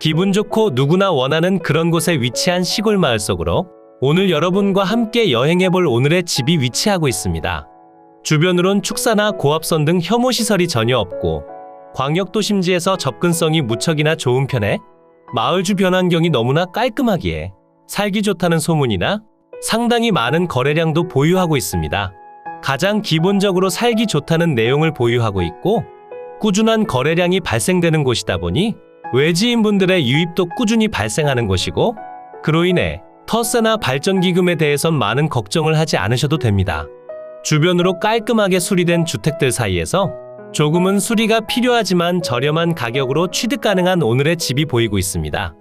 기분 좋고 누구나 원하는 그런 곳에 위치한 시골 마을 속으로 오늘 여러분과 함께 여행해볼 오늘의 집이 위치하고 있습니다. 주변으론 축사나 고압선 등 혐오시설이 전혀 없고 광역도심지에서 접근성이 무척이나 좋은 편에 마을 주변 환경이 너무나 깔끔하기에 살기 좋다는 소문이나 상당히 많은 거래량도 보유하고 있습니다. 가장 기본적으로 살기 좋다는 내용을 보유하고 있고 꾸준한 거래량이 발생되는 곳이다 보니 외지인분들의 유입도 꾸준히 발생하는 곳이고 그로 인해 터세나 발전기금에 대해선 많은 걱정을 하지 않으셔도 됩니다. 주변으로 깔끔하게 수리된 주택들 사이에서 조금은 수리가 필요하지만 저렴한 가격으로 취득 가능한 오늘의 집이 보이고 있습니다.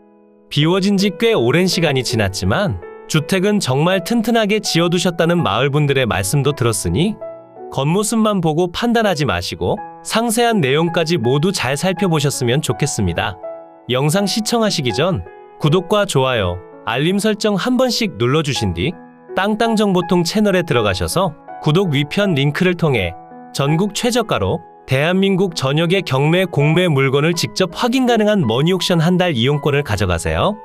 비워진 지 꽤 오랜 시간이 지났지만 주택은 정말 튼튼하게 지어두셨다는 마을분들의 말씀도 들었으니 겉모습만 보고 판단하지 마시고 상세한 내용까지 모두 잘 살펴보셨으면 좋겠습니다. 영상 시청하시기 전 구독과 좋아요, 알림 설정 한 번씩 눌러주신 뒤 땅땅정보통 채널에 들어가셔서 구독 위편 링크를 통해 전국 최저가로 대한민국 전역의 경매 공매 물건을 직접 확인 가능한 머니옥션 한 달 이용권을 가져가세요.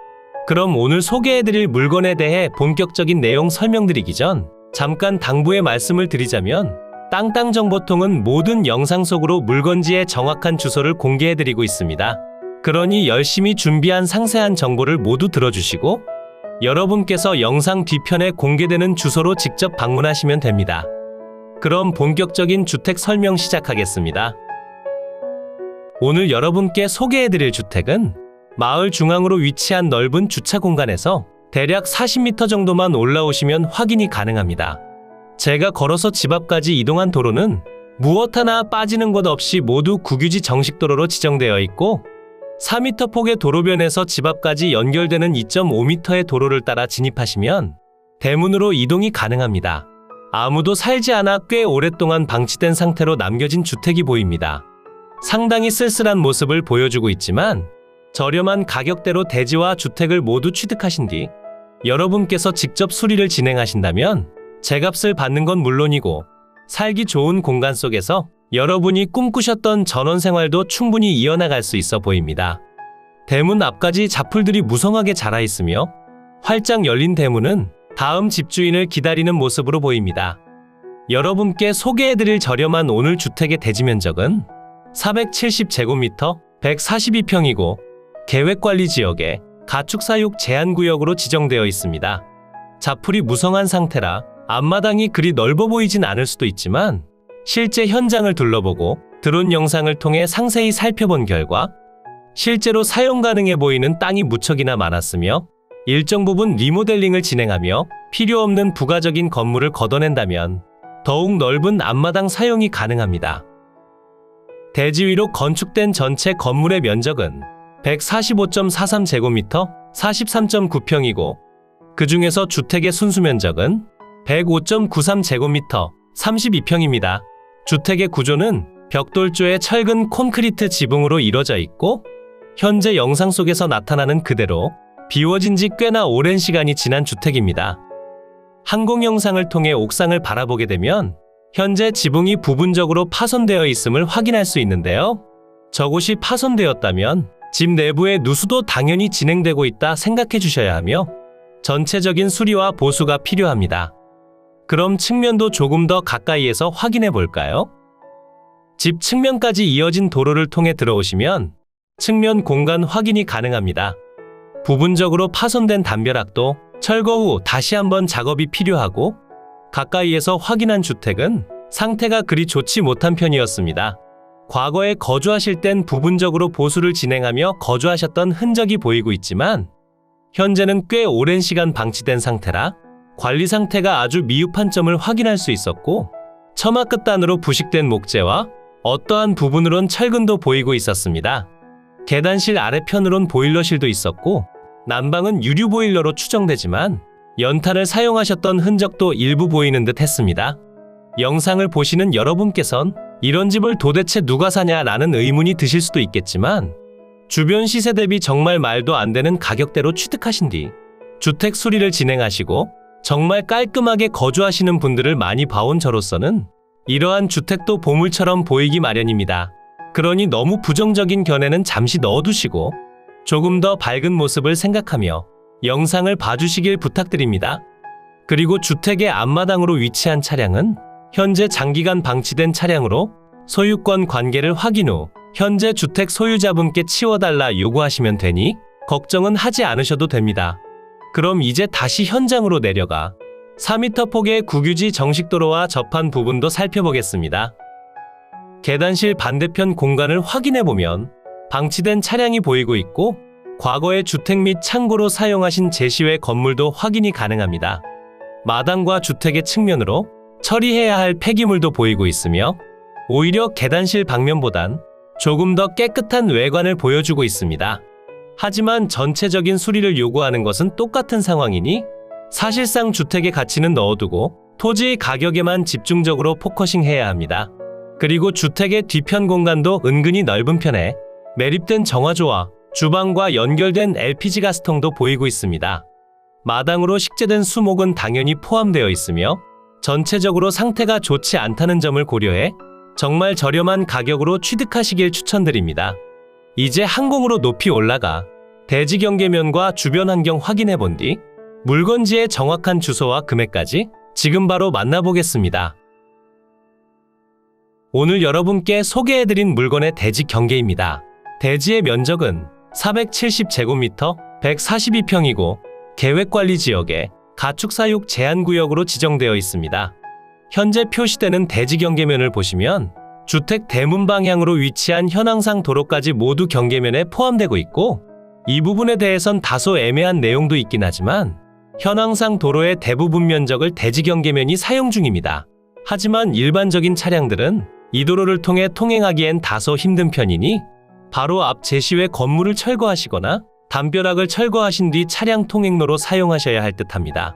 그럼 오늘 소개해드릴 물건에 대해 본격적인 내용 설명드리기 전 잠깐 당부의 말씀을 드리자면 땅땅정보통은 모든 영상 속으로 물건지의 정확한 주소를 공개해드리고 있습니다. 그러니 열심히 준비한 상세한 정보를 모두 들어주시고 여러분께서 영상 뒤편에 공개되는 주소로 직접 방문하시면 됩니다. 그럼 본격적인 주택 설명 시작하겠습니다. 오늘 여러분께 소개해드릴 주택은 마을 중앙으로 위치한 넓은 주차 공간에서 대략 40m 정도만 올라오시면 확인이 가능합니다. 제가 걸어서 집 앞까지 이동한 도로는 무엇 하나 빠지는 곳 없이 모두 국유지 정식도로로 지정되어 있고 4m 폭의 도로변에서 집 앞까지 연결되는 2.5m의 도로를 따라 진입하시면 대문으로 이동이 가능합니다. 아무도 살지 않아 꽤 오랫동안 방치된 상태로 남겨진 주택이 보입니다. 상당히 쓸쓸한 모습을 보여주고 있지만 저렴한 가격대로 대지와 주택을 모두 취득하신 뒤 여러분께서 직접 수리를 진행하신다면 제값을 받는 건 물론이고 살기 좋은 공간 속에서 여러분이 꿈꾸셨던 전원생활도 충분히 이어나갈 수 있어 보입니다. 대문 앞까지 자풀들이 무성하게 자라 있으며 활짝 열린 대문은 다음 집주인을 기다리는 모습으로 보입니다. 여러분께 소개해드릴 저렴한 오늘 주택의 대지 면적은 470제곱미터 142평이고 계획관리지역에 가축사육 제한구역으로 지정되어 있습니다. 자풀이 무성한 상태라 앞마당이 그리 넓어 보이진 않을 수도 있지만 실제 현장을 둘러보고 드론 영상을 통해 상세히 살펴본 결과 실제로 사용 가능해 보이는 땅이 무척이나 많았으며 일정 부분 리모델링을 진행하며 필요 없는 부가적인 건물을 걷어낸다면 더욱 넓은 앞마당 사용이 가능합니다. 대지 위로 건축된 전체 건물의 면적은 145.43제곱미터 43.9평이고 그 중에서 주택의 순수 면적은 105.93제곱미터 32평입니다. 주택의 구조는 벽돌조의 철근 콘크리트 지붕으로 이뤄져 있고 현재 영상 속에서 나타나는 그대로 비워진 지 꽤나 오랜 시간이 지난 주택입니다. 항공 영상을 통해 옥상을 바라보게 되면 현재 지붕이 부분적으로 파손되어 있음을 확인할 수 있는데요. 저곳이 파손되었다면 집 내부의 누수도 당연히 진행되고 있다 생각해 주셔야 하며 전체적인 수리와 보수가 필요합니다. 그럼 측면도 조금 더 가까이에서 확인해 볼까요? 집 측면까지 이어진 도로를 통해 들어오시면 측면 공간 확인이 가능합니다. 부분적으로 파손된 담벼락도 철거 후 다시 한번 작업이 필요하고 가까이에서 확인한 주택은 상태가 그리 좋지 못한 편이었습니다. 과거에 거주하실 땐 부분적으로 보수를 진행하며 거주하셨던 흔적이 보이고 있지만 현재는 꽤 오랜 시간 방치된 상태라 관리 상태가 아주 미흡한 점을 확인할 수 있었고 처마 끝단으로 부식된 목재와 어떠한 부분으론 철근도 보이고 있었습니다. 계단실 아래편으론 보일러실도 있었고 난방은 유류 보일러로 추정되지만 연탄을 사용하셨던 흔적도 일부 보이는 듯 했습니다. 영상을 보시는 여러분께선 이런 집을 도대체 누가 사냐라는 의문이 드실 수도 있겠지만 주변 시세 대비 정말 말도 안 되는 가격대로 취득하신 뒤 주택 수리를 진행하시고 정말 깔끔하게 거주하시는 분들을 많이 봐온 저로서는 이러한 주택도 보물처럼 보이기 마련입니다. 그러니 너무 부정적인 견해는 잠시 넣어두시고 조금 더 밝은 모습을 생각하며 영상을 봐주시길 부탁드립니다. 그리고 주택의 앞마당으로 위치한 차량은 현재 장기간 방치된 차량으로 소유권 관계를 확인 후 현재 주택 소유자분께 치워달라 요구하시면 되니 걱정은 하지 않으셔도 됩니다. 그럼 이제 다시 현장으로 내려가 4m 폭의 국유지 정식도로와 접한 부분도 살펴보겠습니다. 계단실 반대편 공간을 확인해보면 방치된 차량이 보이고 있고 과거의 주택 및 창고로 사용하신 제시외 건물도 확인이 가능합니다. 마당과 주택의 측면으로 처리해야 할 폐기물도 보이고 있으며 오히려 계단실 방면보단 조금 더 깨끗한 외관을 보여주고 있습니다. 하지만 전체적인 수리를 요구하는 것은 똑같은 상황이니 사실상 주택의 가치는 넣어두고 토지의 가격에만 집중적으로 포커싱해야 합니다. 그리고 주택의 뒤편 공간도 은근히 넓은 편에 매립된 정화조와 주방과 연결된 LPG 가스통도 보이고 있습니다. 마당으로 식재된 수목은 당연히 포함되어 있으며 전체적으로 상태가 좋지 않다는 점을 고려해 정말 저렴한 가격으로 취득하시길 추천드립니다. 이제 항공으로 높이 올라가 대지 경계면과 주변 환경 확인해 본 뒤 물건지의 정확한 주소와 금액까지 지금 바로 만나보겠습니다. 오늘 여러분께 소개해드린 물건의 대지 경계입니다. 대지의 면적은 470제곱미터 142평이고 계획관리지역에 가축사육 제한구역으로 지정되어 있습니다. 현재 표시되는 대지 경계면을 보시면 주택 대문 방향으로 위치한 현황상 도로까지 모두 경계면에 포함되고 있고 이 부분에 대해선 다소 애매한 내용도 있긴 하지만 현황상 도로의 대부분 면적을 대지 경계면이 사용 중입니다. 하지만 일반적인 차량들은 이 도로를 통해 통행하기엔 다소 힘든 편이니 바로 앞 제시외 건물을 철거하시거나 담벼락을 철거하신 뒤 차량 통행로로 사용하셔야 할 듯합니다.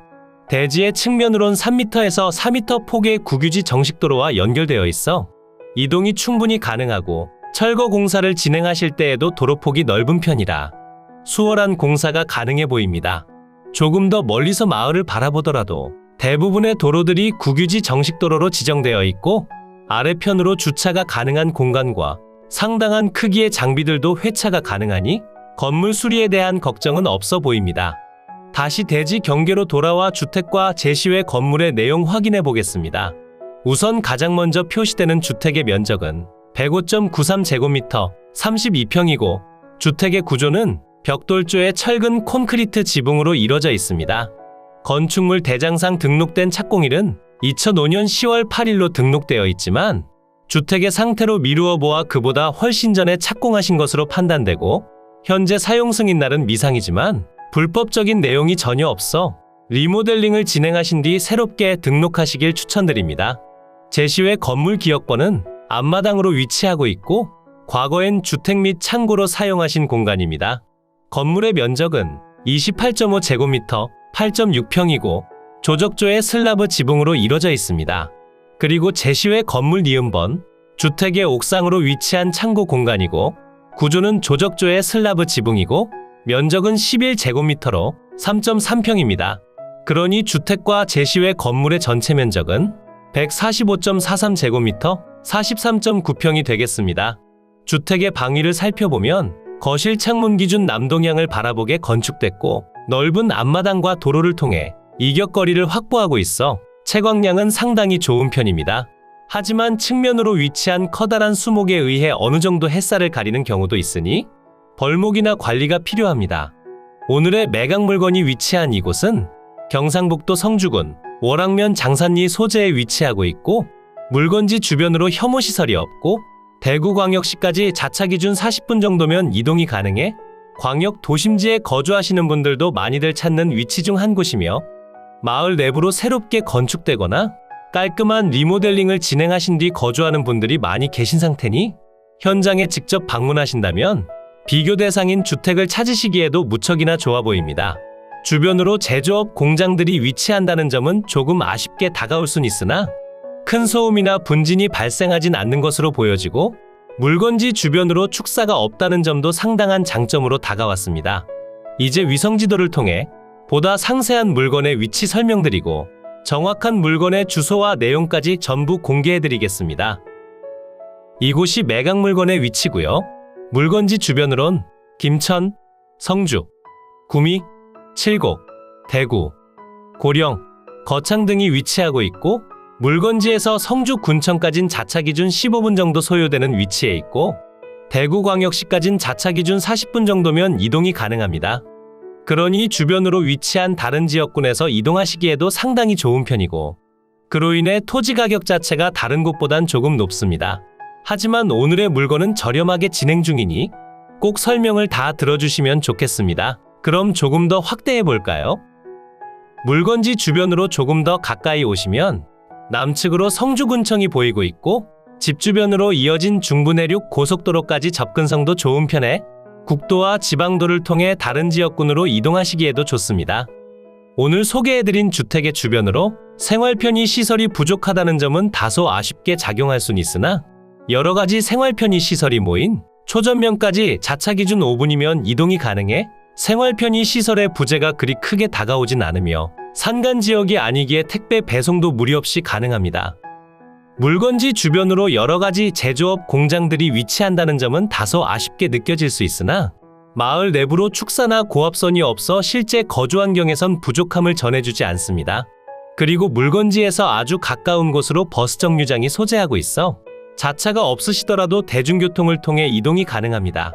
대지의 측면으론 3m에서 4m 폭의 국유지 정식도로와 연결되어 있어 이동이 충분히 가능하고 철거 공사를 진행하실 때에도 도로폭이 넓은 편이라 수월한 공사가 가능해 보입니다. 조금 더 멀리서 마을을 바라보더라도 대부분의 도로들이 국유지 정식도로로 지정되어 있고 아래편으로 주차가 가능한 공간과 상당한 크기의 장비들도 회차가 가능하니 건물 수리에 대한 걱정은 없어 보입니다. 다시 대지 경계로 돌아와 주택과 제시외 건물의 내용 확인해 보겠습니다. 우선 가장 먼저 표시되는 주택의 면적은 105.93제곱미터 32평이고 주택의 구조는 벽돌조의 철근 콘크리트 지붕으로 이뤄져 있습니다. 건축물 대장상 등록된 착공일은 2005년 10월 8일로 등록되어 있지만 주택의 상태로 미루어 보아 그보다 훨씬 전에 착공하신 것으로 판단되고 현재 사용 승인 날은 미상이지만 불법적인 내용이 전혀 없어 리모델링을 진행하신 뒤 새롭게 등록하시길 추천드립니다. 제시외 건물 기역번은 앞마당으로 위치하고 있고 과거엔 주택 및 창고로 사용하신 공간입니다. 건물의 면적은 28.5제곱미터 8.6평이고 조적조의 슬라브 지붕으로 이뤄져 있습니다. 그리고 제시외 건물 니은번 주택의 옥상으로 위치한 창고 공간이고 구조는 조적조의 슬라브 지붕이고 면적은 11제곱미터로 3.3평입니다. 그러니 주택과 제시외 건물의 전체 면적은 145.43제곱미터 43.9평이 되겠습니다. 주택의 방위를 살펴보면 거실 창문 기준 남동향을 바라보게 건축됐고 넓은 앞마당과 도로를 통해 이격거리를 확보하고 있어 채광량은 상당히 좋은 편입니다. 하지만 측면으로 위치한 커다란 수목에 의해 어느 정도 햇살을 가리는 경우도 있으니 벌목이나 관리가 필요합니다. 오늘의 매각 물건이 위치한 이곳은 경상북도 성주군 월악면 장산리 소재에 위치하고 있고 물건지 주변으로 혐오시설이 없고 대구광역시까지 자차 기준 40분 정도면 이동이 가능해 광역 도심지에 거주하시는 분들도 많이들 찾는 위치 중 한 곳이며 마을 내부로 새롭게 건축되거나 깔끔한 리모델링을 진행하신 뒤 거주하는 분들이 많이 계신 상태니 현장에 직접 방문하신다면 비교 대상인 주택을 찾으시기에도 무척이나 좋아 보입니다. 주변으로 제조업 공장들이 위치한다는 점은 조금 아쉽게 다가올 순 있으나 큰 소음이나 분진이 발생하진 않는 것으로 보여지고 물건지 주변으로 축사가 없다는 점도 상당한 장점으로 다가왔습니다. 이제 위성지도를 통해 보다 상세한 물건의 위치 설명드리고 정확한 물건의 주소와 내용까지 전부 공개해드리겠습니다. 이곳이 매각 물건의 위치고요. 물건지 주변으론 김천, 성주, 구미, 칠곡, 대구, 고령, 거창 등이 위치하고 있고 물건지에서 성주군청까진 자차기준 15분 정도 소요되는 위치에 있고 대구광역시까진 자차기준 40분 정도면 이동이 가능합니다. 그러니 주변으로 위치한 다른 지역군에서 이동하시기에도 상당히 좋은 편이고 그로 인해 토지 가격 자체가 다른 곳보단 조금 높습니다. 하지만 오늘의 물건은 저렴하게 진행 중이니 꼭 설명을 다 들어주시면 좋겠습니다. 그럼 조금 더 확대해 볼까요? 물건지 주변으로 조금 더 가까이 오시면 남측으로 성주군청이 보이고 있고 집 주변으로 이어진 중부내륙 고속도로까지 접근성도 좋은 편에 국도와 지방도를 통해 다른 지역군으로 이동하시기에도 좋습니다. 오늘 소개해드린 주택의 주변으로 생활 편의 시설이 부족하다는 점은 다소 아쉽게 작용할 순 있으나 여러 가지 생활 편의 시설이 모인 초전면까지 자차 기준 5분이면 이동이 가능해 생활 편의 시설의 부재가 그리 크게 다가오진 않으며 산간 지역이 아니기에 택배 배송도 무리 없이 가능합니다. 물건지 주변으로 여러 가지 제조업 공장들이 위치한다는 점은 다소 아쉽게 느껴질 수 있으나 마을 내부로 축사나 고압선이 없어 실제 거주 환경에선 부족함을 전해주지 않습니다. 그리고 물건지에서 아주 가까운 곳으로 버스 정류장이 소재하고 있어 자차가 없으시더라도 대중교통을 통해 이동이 가능합니다.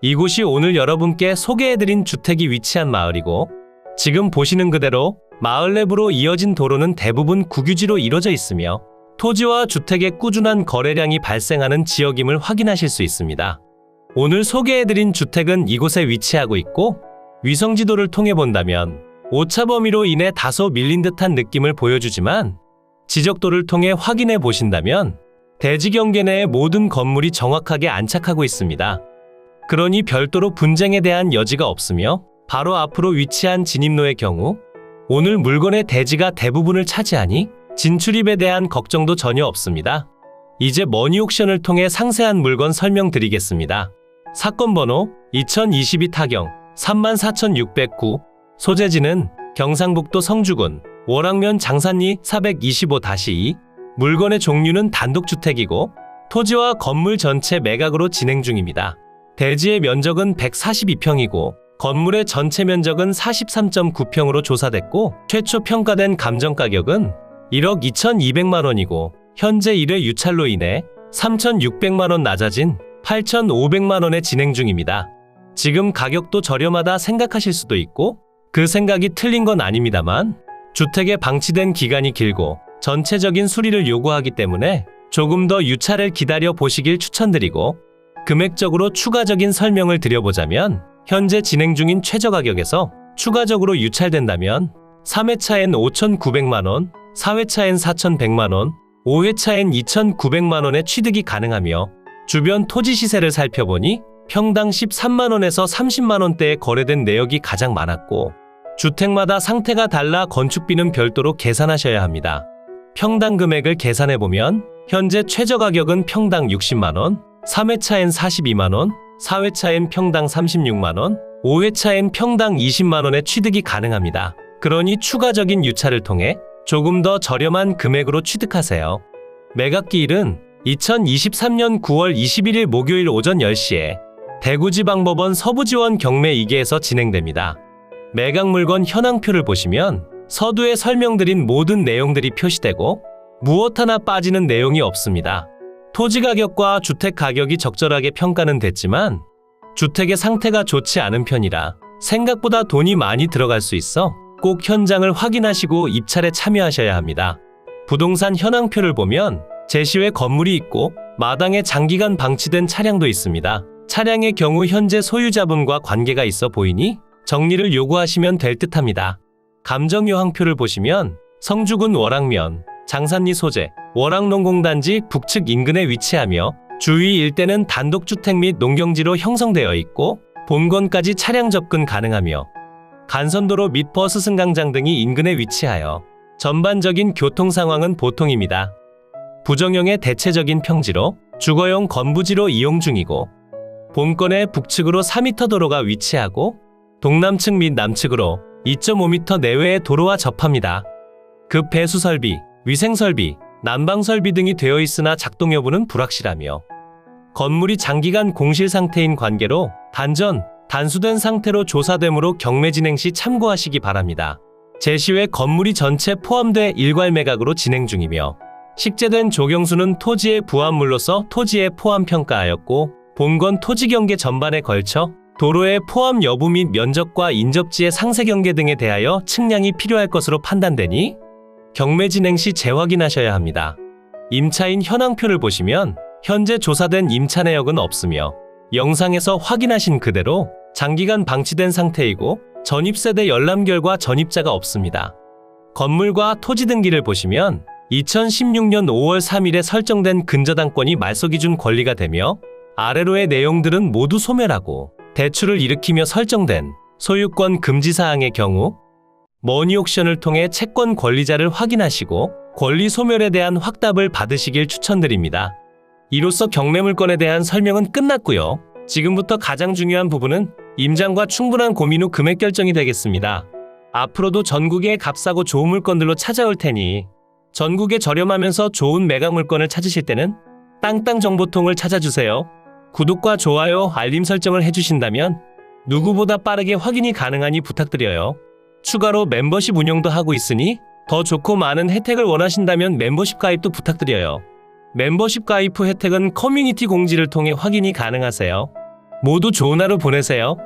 이곳이 오늘 여러분께 소개해드린 주택이 위치한 마을이고 지금 보시는 그대로 마을 내부로 이어진 도로는 대부분 국유지로 이뤄져 있으며 토지와 주택의 꾸준한 거래량이 발생하는 지역임을 확인하실 수 있습니다. 오늘 소개해드린 주택은 이곳에 위치하고 있고 위성지도를 통해 본다면 오차 범위로 인해 다소 밀린 듯한 느낌을 보여주지만 지적도를 통해 확인해 보신다면 대지 경계 내의 모든 건물이 정확하게 안착하고 있습니다. 그러니 별도로 분쟁에 대한 여지가 없으며 바로 앞으로 위치한 진입로의 경우 오늘 물건의 대지가 대부분을 차지하니 진출입에 대한 걱정도 전혀 없습니다. 이제 머니옥션을 통해 상세한 물건 설명드리겠습니다. 사건 번호 2022 타경 34,609 소재지는 경상북도 성주군 월악면 장산리 425-2 물건의 종류는 단독주택이고 토지와 건물 전체 매각으로 진행 중입니다. 대지의 면적은 142평이고 건물의 전체 면적은 43.9평으로 조사됐고 최초 평가된 감정가격은 1억 2,200만 원이고 현재 1회 유찰로 인해 3,600만 원 낮아진 8,500만 원에 진행 중입니다. 지금 가격도 저렴하다 생각하실 수도 있고 그 생각이 틀린 건 아닙니다만 주택에 방치된 기간이 길고 전체적인 수리를 요구하기 때문에 조금 더 유찰을 기다려 보시길 추천드리고 금액적으로 추가적인 설명을 드려보자면 현재 진행 중인 최저가격에서 추가적으로 유찰된다면 3회차엔 5,900만 원, 4회차엔 4,100만 원, 5회차엔 2,900만 원의 취득이 가능하며 주변 토지 시세를 살펴보니 평당 13만 원에서 30만 원대에 거래된 내역이 가장 많았고 주택마다 상태가 달라 건축비는 별도로 계산하셔야 합니다. 평당 금액을 계산해보면 현재 최저가격은 평당 60만 원, 3회차엔 42만 원, 4회차엔 평당 36만 원, 5회차엔 평당 20만 원의 취득이 가능합니다. 그러니 추가적인 유찰을 통해 조금 더 저렴한 금액으로 취득하세요. 매각기일은 2023년 9월 21일 목요일 오전 10시에 대구지방법원 서부지원 경매 2개에서 진행됩니다. 매각 물건 현황표를 보시면 서두에 설명드린 모든 내용들이 표시되고 무엇 하나 빠지는 내용이 없습니다. 토지 가격과 주택 가격이 적절하게 평가는 됐지만 주택의 상태가 좋지 않은 편이라 생각보다 돈이 많이 들어갈 수 있어 꼭 현장을 확인하시고 입찰에 참여하셔야 합니다. 부동산 현황표를 보면 제시외 건물이 있고 마당에 장기간 방치된 차량도 있습니다. 차량의 경우 현재 소유자분과 관계가 있어 보이니 정리를 요구하시면 될 듯합니다. 감정요항표를 보시면 성주군 월악면, 장산리 소재, 월악농공단지 북측 인근에 위치하며 주위 일대는 단독주택 및 농경지로 형성되어 있고 본건까지 차량 접근 가능하며 간선도로 및 버스 승강장 등이 인근에 위치하여 전반적인 교통 상황은 보통입니다. 부정형의 대체적인 평지로 주거용 건부지로 이용 중이고 본건의 북측으로 4m 도로가 위치하고 동남측 및 남측으로 2.5m 내외의 도로와 접합니다. 급 배수 설비, 위생 설비, 난방 설비 등이 되어 있으나 작동 여부는 불확실하며 건물이 장기간 공실 상태인 관계로 단전, 단수된 상태로 조사되므로 경매 진행 시 참고하시기 바랍니다. 제시외 건물이 전체 포함돼 일괄 매각으로 진행 중이며 식재된 조경수는 토지의 부합물로서 토지에 포함 평가하였고 본건 토지 경계 전반에 걸쳐 도로의 포함 여부 및 면적과 인접지의 상세 경계 등에 대하여 측량이 필요할 것으로 판단되니 경매 진행 시 재확인하셔야 합니다. 임차인 현황표를 보시면 현재 조사된 임차 내역은 없으며 영상에서 확인하신 그대로 장기간 방치된 상태이고 전입세대 열람결과 전입자가 없습니다. 건물과 토지 등기를 보시면 2016년 5월 3일에 설정된 근저당권이 말소기준 권리가 되며 아래로의 내용들은 모두 소멸하고 대출을 일으키며 설정된 소유권 금지사항의 경우 머니옥션을 통해 채권 권리자를 확인하시고 권리 소멸에 대한 확답을 받으시길 추천드립니다. 이로써 경매물건에 대한 설명은 끝났고요. 지금부터 가장 중요한 부분은 임장과 충분한 고민 후 금액 결정이 되겠습니다. 앞으로도 전국의 값싸고 좋은 물건들로 찾아올 테니 전국에 저렴하면서 좋은 매각 물건을 찾으실 때는 땅땅정보통을 찾아주세요. 구독과 좋아요, 알림 설정을 해주신다면 누구보다 빠르게 확인이 가능하니 부탁드려요. 추가로 멤버십 운영도 하고 있으니 더 좋고 많은 혜택을 원하신다면 멤버십 가입도 부탁드려요. 멤버십 가입 후 혜택은 커뮤니티 공지를 통해 확인이 가능하세요. 모두 좋은 하루 보내세요.